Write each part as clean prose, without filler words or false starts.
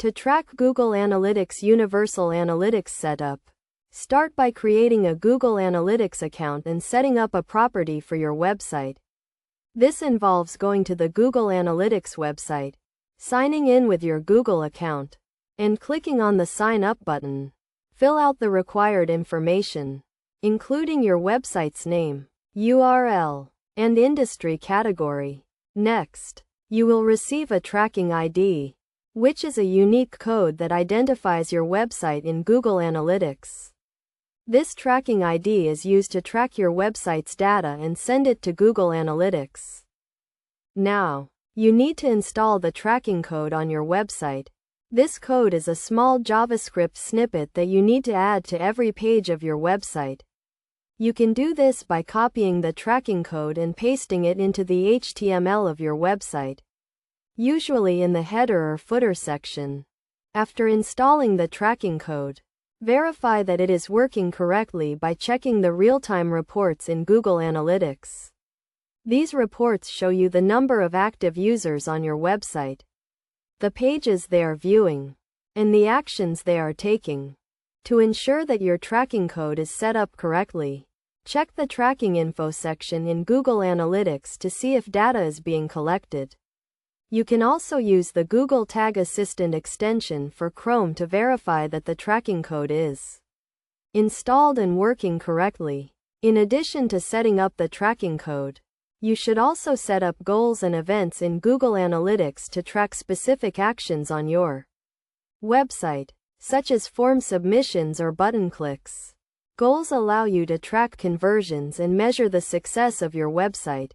To track Google Analytics Universal Analytics Setup, start by creating a Google Analytics account and setting up a property for your website. This involves going to the Google Analytics website, signing in with your Google account, and clicking on the Sign Up button. Fill out the required information, including your website's name, URL, and industry category. Next, you will receive a tracking ID, which is a unique code that identifies your website in Google Analytics. This tracking ID is used to track your website's data and send it to Google Analytics. Now, you need to install the tracking code on your website. This code is a small JavaScript snippet that you need to add to every page of your website. You can do this by copying the tracking code and pasting it into the HTML of your website, usually in the header or footer section. After installing the tracking code, verify that it is working correctly by checking the real-time reports in Google Analytics. These reports show you the number of active users on your website, the pages they are viewing, and the actions they are taking. To ensure that your tracking code is set up correctly, check the tracking info section in Google Analytics to see if data is being collected. You can also use the Google Tag Assistant extension for Chrome to verify that the tracking code is installed and working correctly. In addition to setting up the tracking code, you should also set up goals and events in Google Analytics to track specific actions on your website, such as form submissions or button clicks. Goals allow you to track conversions and measure the success of your website,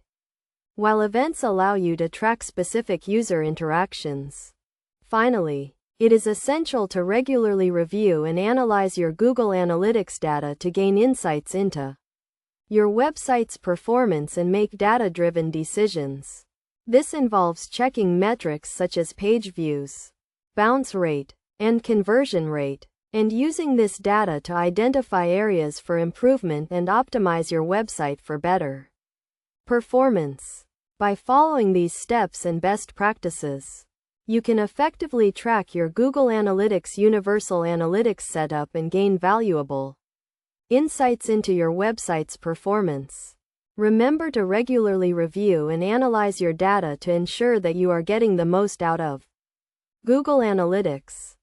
while events allow you to track specific user interactions. Finally, it is essential to regularly review and analyze your Google Analytics data to gain insights into your website's performance and make data-driven decisions. This involves checking metrics such as page views, bounce rate, and conversion rate, and using this data to identify areas for improvement and optimize your website for better performance. By following these steps and best practices, you can effectively track your Google Analytics Universal Analytics setup and gain valuable insights into your website's performance. Remember to regularly review and analyze your data to ensure that you are getting the most out of Google Analytics.